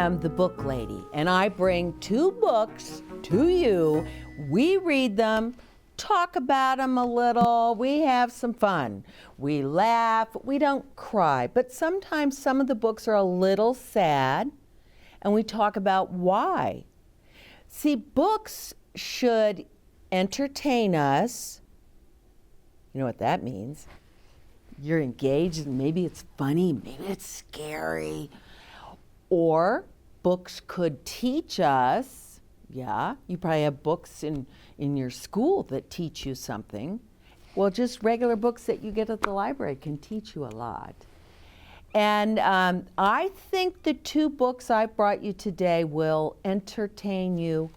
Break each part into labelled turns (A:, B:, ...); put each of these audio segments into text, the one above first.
A: am the book lady, and I bring 2 books to you. We read them, talk about them a little, we have some fun. We laugh, we don't cry, but sometimes some of the books are a little sad, and we talk about why. See, books should entertain us. You know what that means. You're engaged, and maybe it's funny, maybe it's scary. Or books could teach us. Yeah, you probably have books in your school that teach you something. Well, just regular books that you get at the library can teach you a lot. And I think the 2 books I brought you today will entertain you,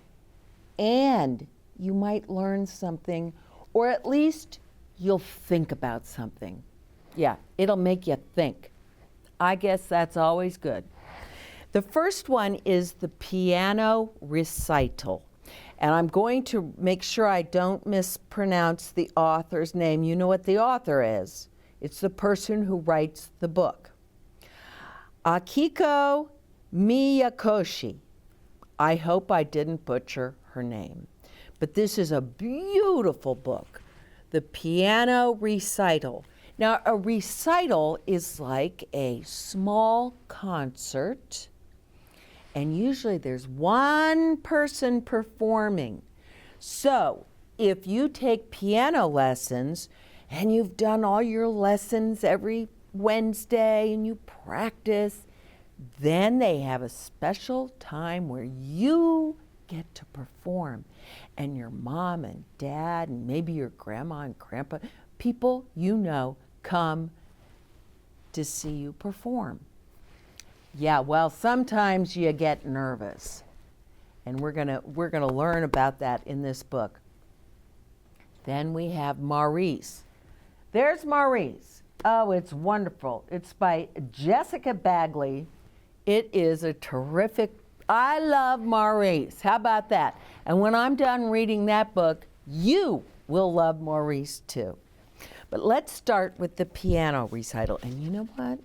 A: and you might learn something, or at least you'll think about something. Yeah, it'll make you think. I guess that's always good. The first one is the Piano Recital. And I'm going to make sure I don't mispronounce the author's name. You know what the author is. It's the person who writes the book. Akiko Miyakoshi. I hope I didn't butcher her name. But this is a beautiful book, the Piano Recital. Now, a recital is like a small concert, and usually there's one person performing. So, if you take piano lessons, and you've done all your lessons every Wednesday, and you practice, then they have a special time where you get to perform. And your mom and dad, and maybe your grandma and grandpa, people you know, come to see you perform. Yeah, well, sometimes you get nervous. And we're gonna learn about that in this book. Then we have Maurice. There's Maurice. Oh, it's wonderful. It's by Jessica Bagley. It is a terrific, I love Maurice. How about that? And when I'm done reading that book, you will love Maurice too. But let's start with the Piano Recital. And you know what?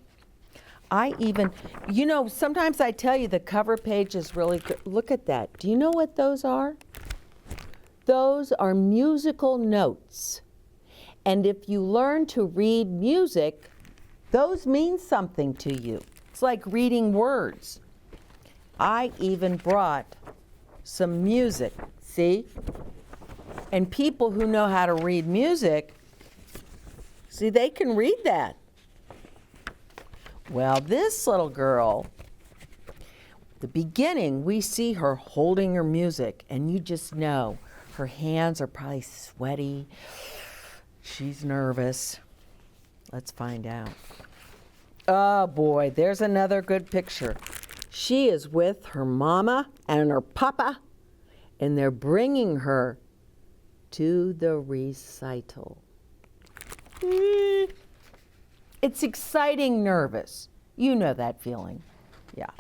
A: Sometimes I tell you the cover page is really good. Look at that. Do you know what those are? Those are musical notes. And if you learn to read music, those mean something to you. It's like reading words. I even brought some music, see? And people who know how to read music, see, they can read that. Well, this little girl, the beginning, we see her holding her music, and you just know her hands are probably sweaty. She's nervous. Let's find out. Oh boy, there's another good picture. She is with her mama and her papa, and they're bringing her to the recital. It's exciting, nervous. You know that feeling. Yeah.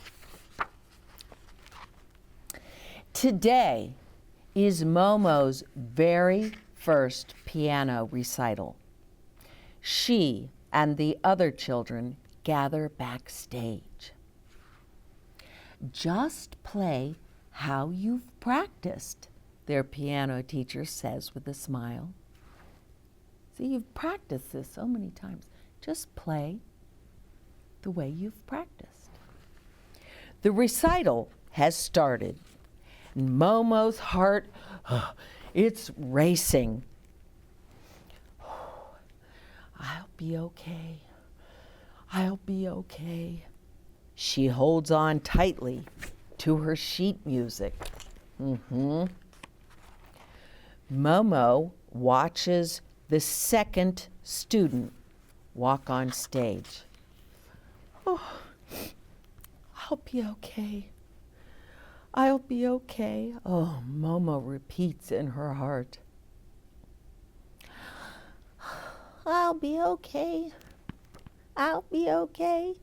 A: Today is Momo's very first piano recital. She and the other children gather backstage. Just play how you've practiced, their piano teacher says with a smile. See, you've practiced this so many times. Just play the way you've practiced. The recital has started. Momo's heart, it's racing. I'll be okay. I'll be okay. She holds on tightly to her sheet music. Momo watches the second student walk on stage. Oh, I'll be okay. I'll be okay. Oh, Momo repeats in her heart. I'll be okay. I'll be okay.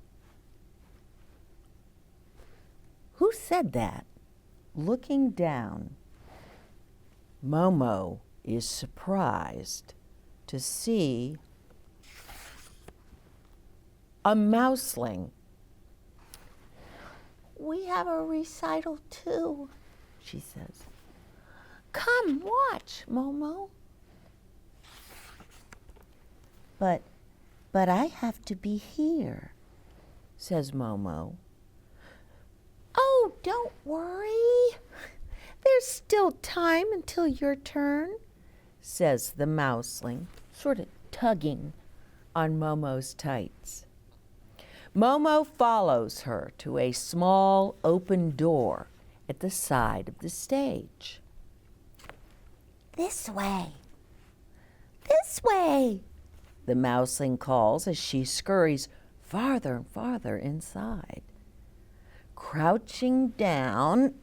A: Who said that? Looking down, Momo is surprised to see a mouseling. We have a recital too, she says. Come watch, Momo. But I have to be here, says Momo. Oh, don't worry. There's still time until your turn, says the mouseling, sort of tugging on Momo's tights. Momo follows her to a small open door at the side of the stage. This way. This way, the mouseling calls as she scurries farther and farther inside. Crouching down,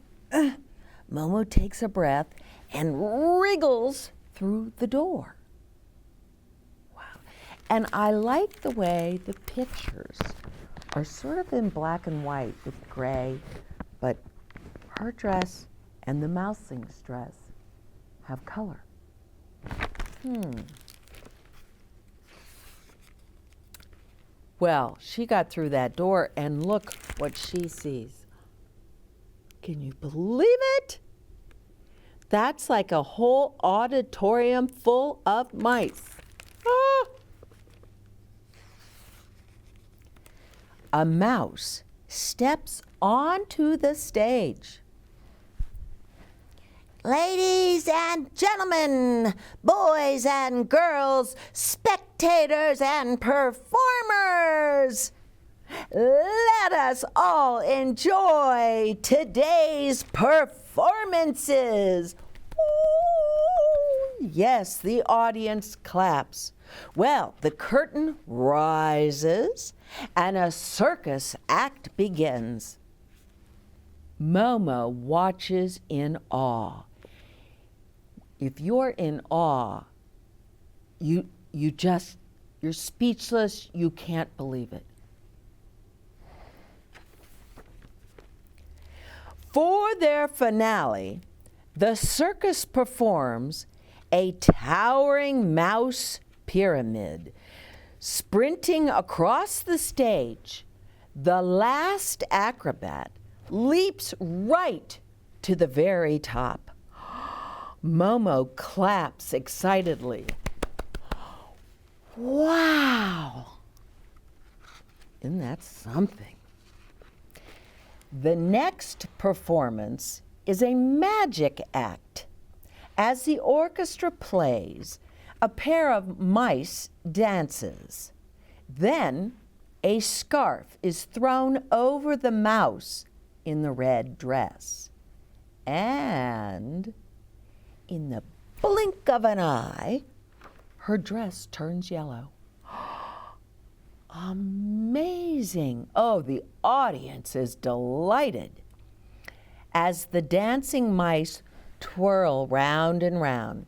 A: Momo takes a breath and wriggles through the door. Wow. And I like the way the pictures are sort of in black and white with gray, but her dress and the mouseling's dress have color. Well, she got through that door and look what she sees. Can you believe it? That's like a whole auditorium full of mice. Ah! A mouse steps onto the stage. Ladies and gentlemen, boys and girls, spectators and performers, let us all enjoy today's performances. Ooh, yes, the audience claps. Well, the curtain rises and a circus act begins. Momo watches in awe. If you're in awe, you're speechless, you can't believe it. For their finale, the circus performs a towering mouse pyramid. Sprinting across the stage, the last acrobat leaps right to the very top. Momo claps excitedly. Wow! Isn't that something? The next performance is a magic act. As the orchestra plays, a pair of mice dances. Then a scarf is thrown over the mouse in the red dress. And in the blink of an eye, her dress turns yellow. Amazing. Oh, the audience is delighted. As the dancing mice twirl round and round,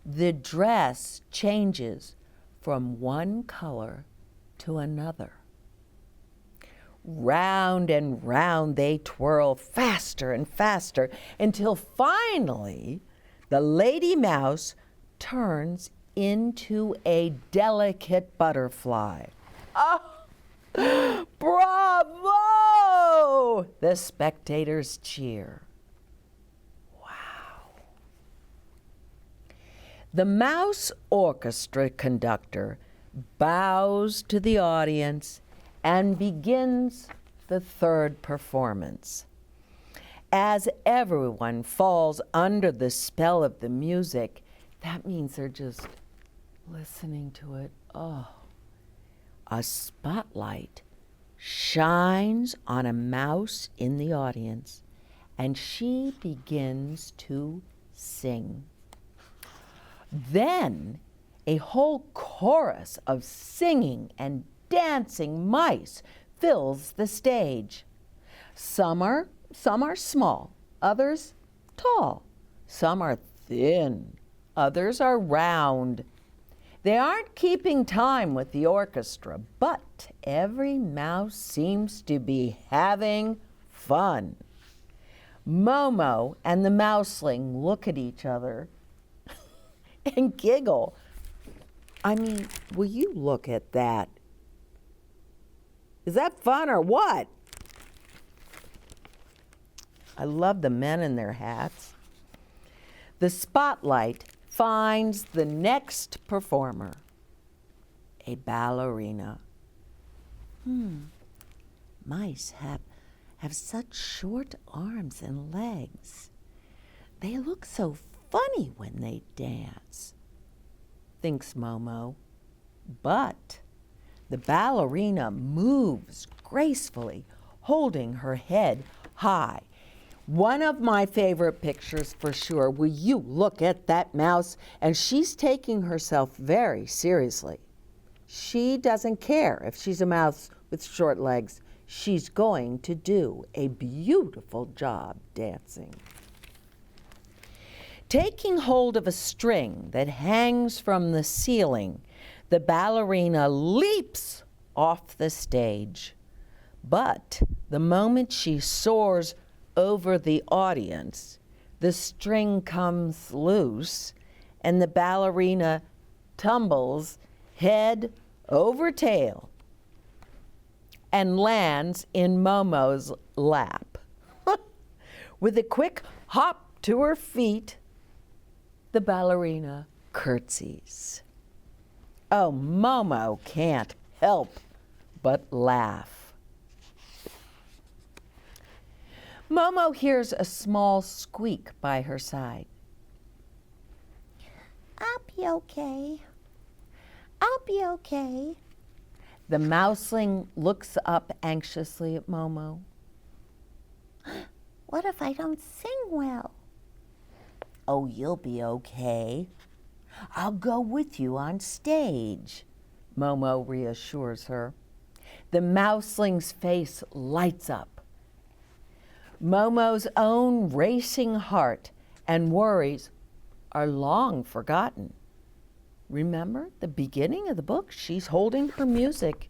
A: the dress changes from one color to another. Round and round they twirl faster and faster until finally the lady mouse turns into a delicate butterfly. Oh, bravo! The spectators cheer. Wow. The mouse orchestra conductor bows to the audience and begins the third performance. As everyone falls under the spell of the music, that means they're just listening to it. Oh. A spotlight shines on a mouse in the audience, and she begins to sing. Then a whole chorus of singing and dancing mice fills the stage. Some are small, others tall. Some are thin, others are round. They aren't keeping time with the orchestra, but every mouse seems to be having fun. Momo and the mouseling look at each other and giggle. I mean, will you look at that? Is that fun or what? I love the men in their hats. The spotlight finds the next performer, a ballerina. Mice have such short arms and legs. They look so funny when they dance, thinks Momo. But the ballerina moves gracefully, holding her head high. One of my favorite pictures for sure. Will you look at that mouse? And she's taking herself very seriously. She doesn't care if she's a mouse with short legs. She's going to do a beautiful job dancing. Taking hold of a string that hangs from the ceiling, the ballerina leaps off the stage. But the moment she soars over the audience, the string comes loose and the ballerina tumbles head over tail and lands in Momo's lap. With a quick hop to her feet, the ballerina curtsies. Oh, Momo can't help but laugh. Momo hears a small squeak by her side. I'll be okay. I'll be okay. The mouseling looks up anxiously at Momo. What if I don't sing well? Oh, you'll be okay. I'll go with you on stage, Momo reassures her. The mouseling's face lights up. Momo's own racing heart and worries are long forgotten. Remember the beginning of the book? She's holding her music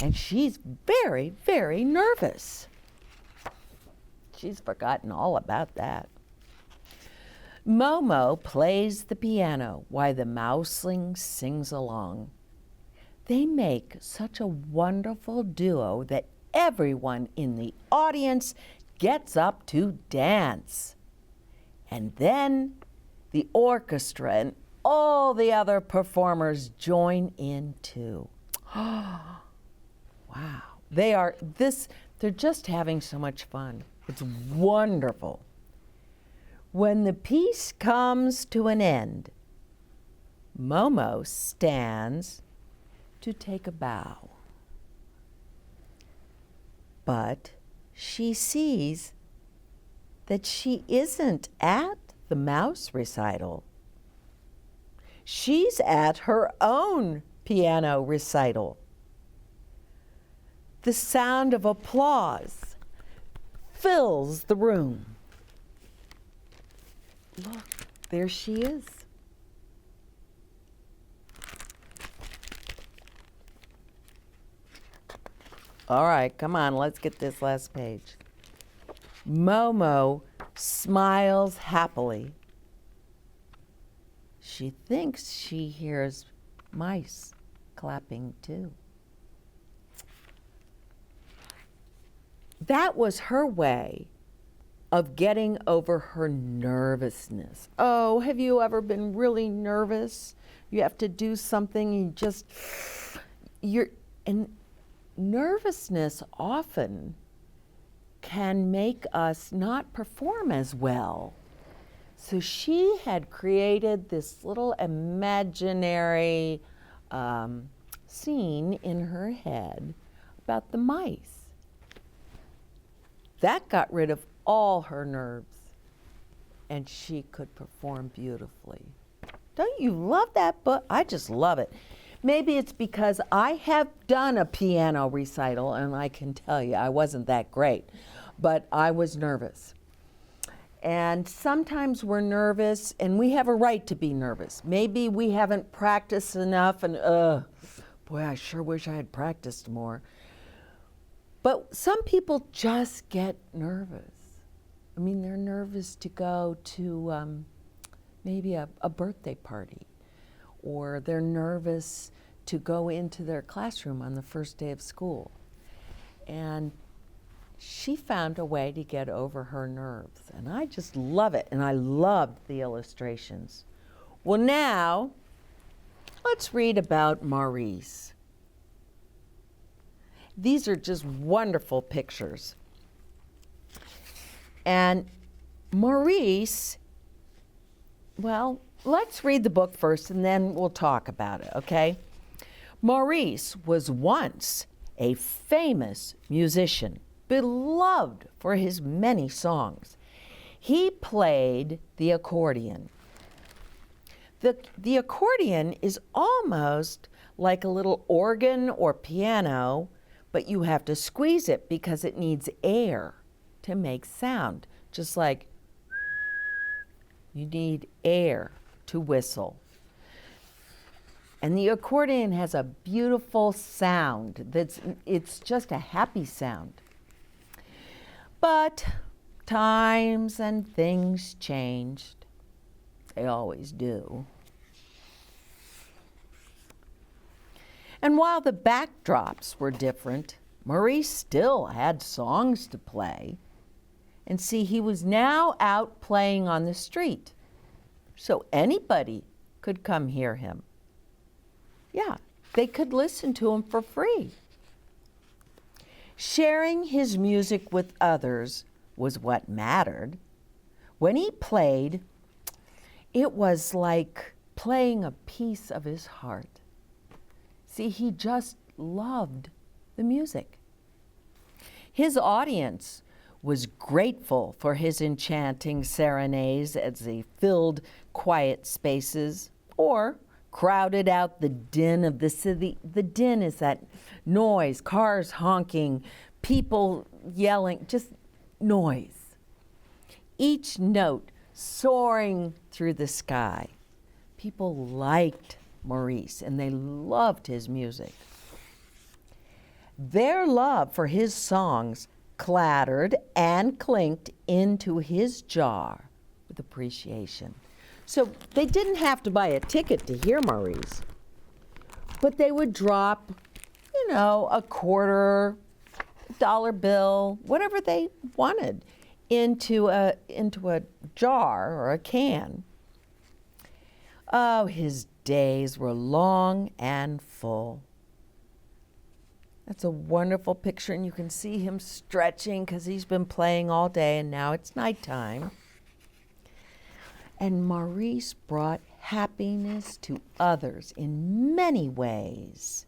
A: and she's very, very nervous. She's forgotten all about that. Momo plays the piano while the mouseling sings along. They make such a wonderful duo that everyone in the audience gets up to dance. And then the orchestra and all the other performers join in too. Wow. They're just having so much fun. It's wonderful. When the piece comes to an end, Momo stands to take a bow. But she sees that she isn't at the mouse recital. She's at her own piano recital. The sound of applause fills the room. Look, there she is. All right, come on, let's get this last page. Momo smiles happily. She thinks she hears mice clapping too. That was her way of getting over her nervousness. Oh, have you ever been really nervous? You have to do something, and nervousness often can make us not perform as well. So she had created this little imaginary scene in her head about the mice. That got rid of all her nerves, and she could perform beautifully. Don't you love that book? I just love it. Maybe it's because I have done a piano recital, and I can tell you I wasn't that great, but I was nervous. And sometimes we're nervous, and we have a right to be nervous. Maybe we haven't practiced enough, and boy, I sure wish I had practiced more. But some people just get nervous. I mean, they're nervous to go to maybe a birthday party, or they're nervous to go into their classroom on the first day of school. And she found a way to get over her nerves. And I just love it. And I loved the illustrations. Well, now, let's read about Maurice. These are just wonderful pictures. And Maurice, well, let's read the book first and then we'll talk about it, okay? Maurice was once a famous musician, beloved for his many songs. He played the accordion. The accordion is almost like a little organ or piano, but you have to squeeze it because it needs air to make sound, just like you need air to whistle. And the accordion has a beautiful sound. It's just a happy sound. But times and things changed. They always do. And while the backdrops were different, Maurice still had songs to play. And see, he was now out playing on the street, so anybody could come hear him. Yeah, they could listen to him for free. Sharing his music with others was what mattered. When he played, it was like playing a piece of his heart. See, he just loved the music. His audience was grateful for his enchanting serenades as they filled quiet spaces or crowded out the din of the city. The din is that noise, cars honking, people yelling, just noise. Each note soaring through the sky. People liked Maurice and they loved his music. Their love for his songs clattered and clinked into his jar with appreciation. So they didn't have to buy a ticket to hear Maurice, but they would drop, a quarter, dollar bill, whatever they wanted, into a jar or a can. Oh, his days were long and full. That's a wonderful picture, and you can see him stretching because he's been playing all day, and now it's nighttime. And Maurice brought happiness to others in many ways.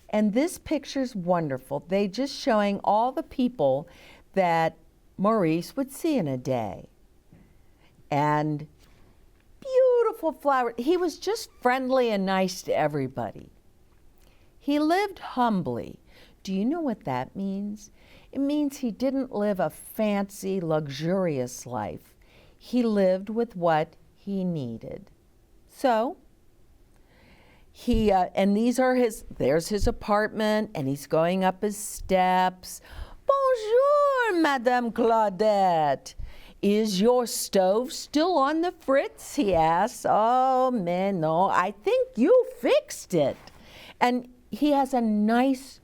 A: And this picture's wonderful. They just showing all the people that Maurice would see in a day. And beautiful flowers. He was just friendly and nice to everybody. He lived humbly. Do you know what that means? It means he didn't live a fancy, luxurious life. He lived with what he needed. So, and there's his apartment, and he's going up his steps. Bonjour, Madame Claudette. Is your stove still on the fritz? He asks. Oh, man, no, I think you fixed it. And he has a nice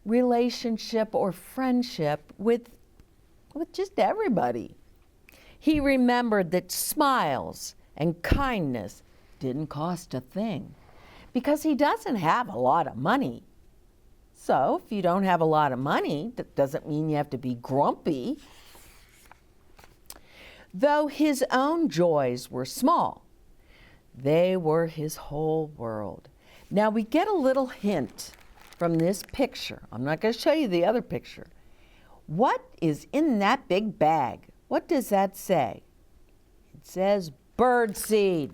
A: relationship or friendship with just everybody. He remembered that smiles and kindness didn't cost a thing because he doesn't have a lot of money. So if you don't have a lot of money, that doesn't mean you have to be grumpy. Though his own joys were small, they were his whole world. Now we get a little hint from this picture. I'm not going to show you the other picture. What is in that big bag? What does that say? It says birdseed.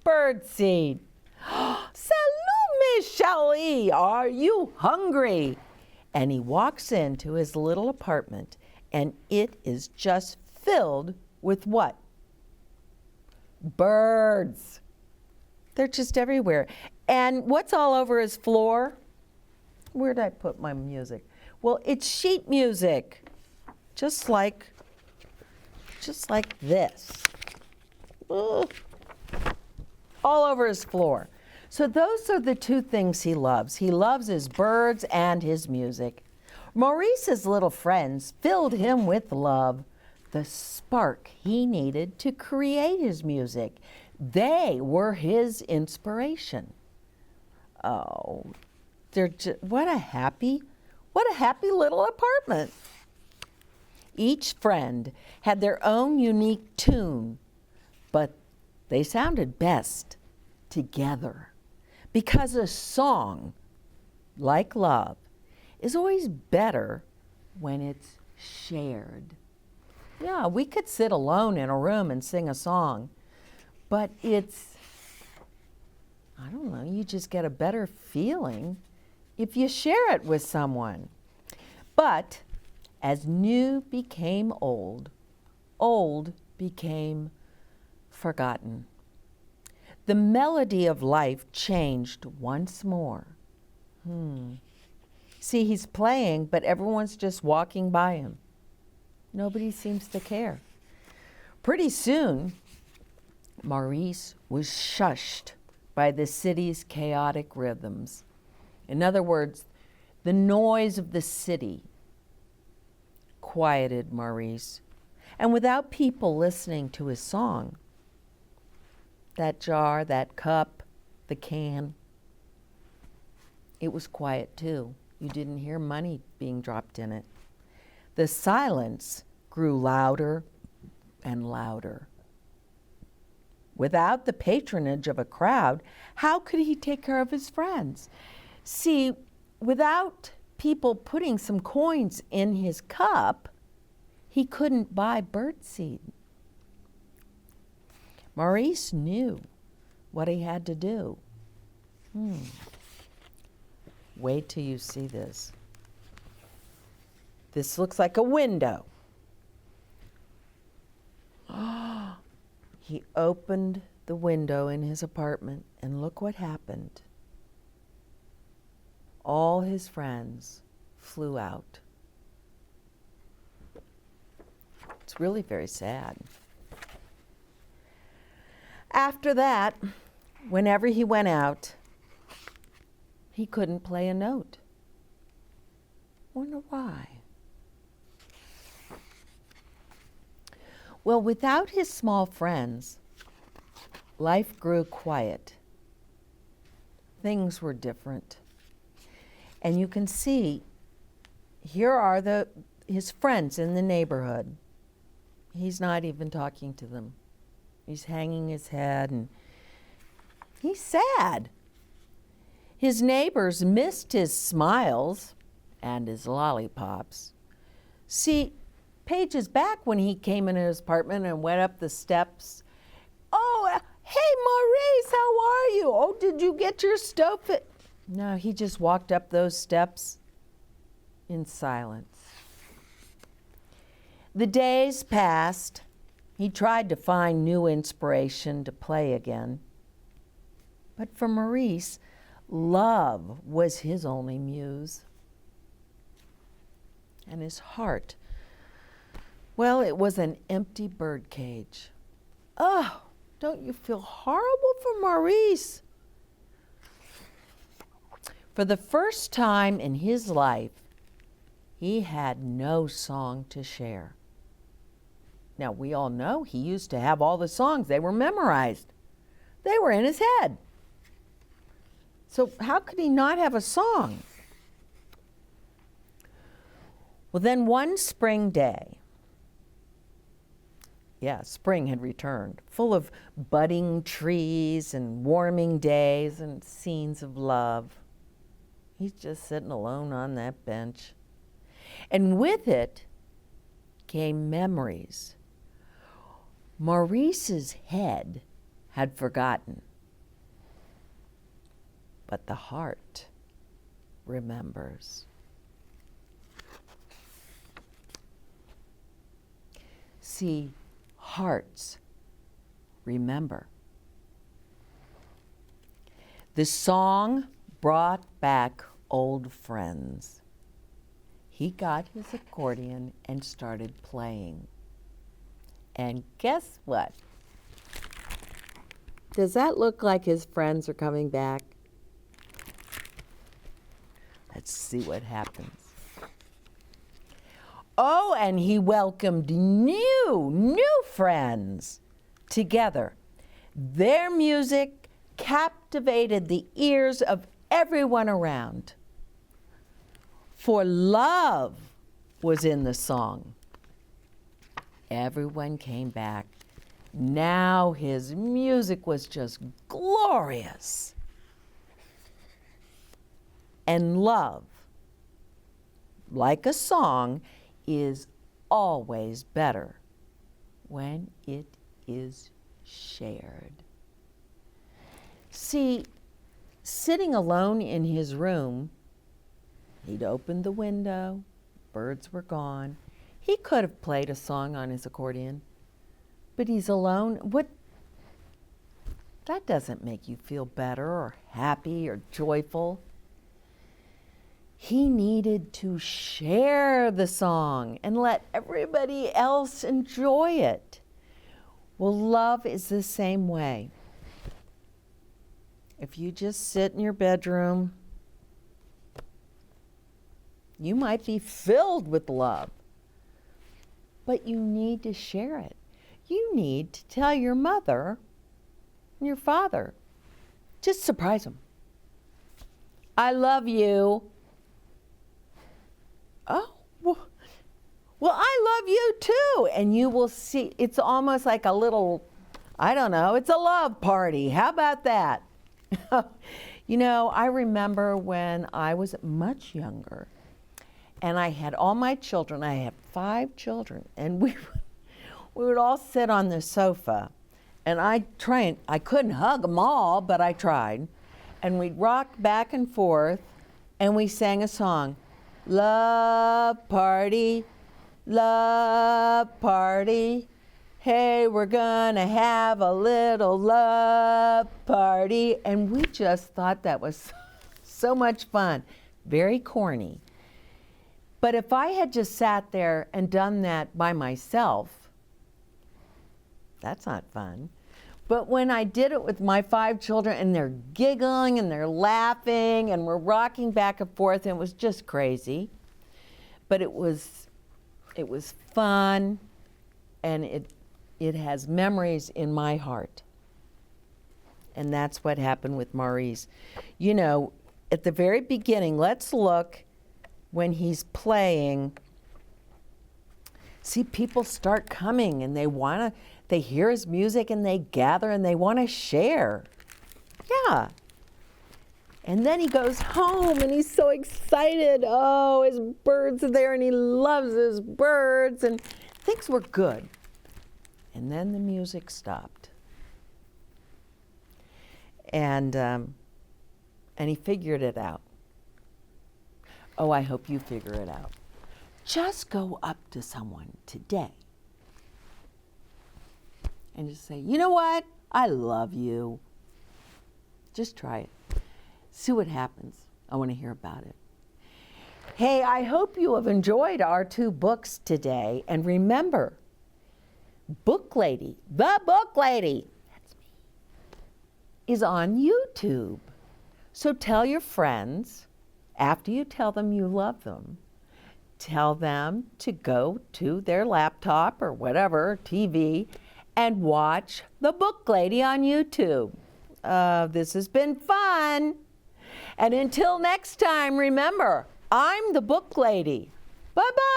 A: Birdseed. Salut, mes chéris. Are you hungry? And he walks into his little apartment, and it is just filled with what? Birds. They're just everywhere. And what's all over his floor? Where did I put my music? Well, it's sheet music, just like this. Ugh. All over his floor. So those are the two things he loves. He loves his birds and his music. Maurice's little friends filled him with love, the spark he needed to create his music. They were his inspiration. Oh, what a happy little apartment. Each friend had their own unique tune, but they sounded best together because a song, like love, is always better when it's shared. Yeah, we could sit alone in a room and sing a song, but I don't know, you just get a better feeling if you share it with someone. But as new became old, old became forgotten. The melody of life changed once more. See, he's playing, but everyone's just walking by him. Nobody seems to care. Pretty soon, Maurice was shushed by the city's chaotic rhythms. In other words, the noise of the city quieted Maurice. And without people listening to his song, that jar, that cup, the can, it was quiet too. You didn't hear money being dropped in it. The silence grew louder and louder. Without the patronage of a crowd, how could he take care of his friends? See, without people putting some coins in his cup, he couldn't buy birdseed. Maurice knew what he had to do. Wait till you see this. This looks like a window. He opened the window in his apartment, and look what happened. All his friends flew out. It's really very sad. After that, whenever he went out, he couldn't play a note. Wonder why? Well, without his small friends, life grew quiet. Things were different. And you can see, here are his friends in the neighborhood. He's not even talking to them. He's hanging his head and he's sad. His neighbors missed his smiles and his lollipops. See, pages back when he came into his apartment and went up the steps. Oh, hey, Maurice, how are you? Oh, did you get your stove fit? No, he just walked up those steps in silence. The days passed. He tried to find new inspiration to play again. But for Maurice, love was his only muse. And his heart, well, it was an empty birdcage. Oh, don't you feel horrible for Maurice? For the first time in his life, he had no song to share. Now, we all know he used to have all the songs. They were memorized. They were in his head. So how could he not have a song? Well, then one spring day, spring had returned, full of budding trees and warming days and scenes of love. He's just sitting alone on that bench. And with it came memories. Maurice's head had forgotten, but the heart remembers. See, hearts remember. The song brought back old friends. He got his accordion and started playing. And guess what? Does that look like his friends are coming back? Let's see what happens. Oh, and he welcomed new friends together. Their music captivated the ears of everyone around. For love was in the song. Everyone came back. Now his music was just glorious. And love, like a song, is always better when it is shared. See, sitting alone in his room, he'd opened the window, birds were gone. He could have played a song on his accordion, but he's alone. That doesn't make you feel better or happy or joyful. He needed to share the song and let everybody else enjoy it. Well, love is the same way. If you just sit in your bedroom, you might be filled with love, but you need to share it. You need to tell your mother and your father. Just surprise them. I love you. Oh, well, I love you too. And you will see, it's almost like a little, I don't know, it's a love party. How about that? You know, I remember when I was much younger and I had all my children. I had 5 children, and we would all sit on the sofa, and I couldn't hug them all, but I tried. And we'd rock back and forth, and we sang a song. Love party, hey, we're gonna have a little love party. And we just thought that was so much fun. Very corny. But if I had just sat there and done that by myself, that's not fun. But when I did it with my 5 children, and they're giggling and they're laughing and we're rocking back and forth, and it was just crazy. But it was fun, and it has memories in my heart. And that's what happened with Maurice. You know, at the very beginning, let's look when he's playing. See, people start coming and they hear his music and they gather and they want to share. Yeah. And then he goes home and he's so excited. Oh, his birds are there and he loves his birds and things were good. And then the music stopped. And he figured it out. Oh, I hope you figure it out. Just go up to someone today and just say, you know what? I love you. Just try it. See what happens. I want to hear about it. Hey, I hope you have enjoyed our 2 books today. And remember, Book Lady, the Book Lady, that's me, is on YouTube. So tell your friends, after you tell them you love them, tell them to go to their laptop or whatever, TV, and watch the Book Lady on YouTube. This has been fun. And until next time, remember, I'm the Book Lady. Bye-bye.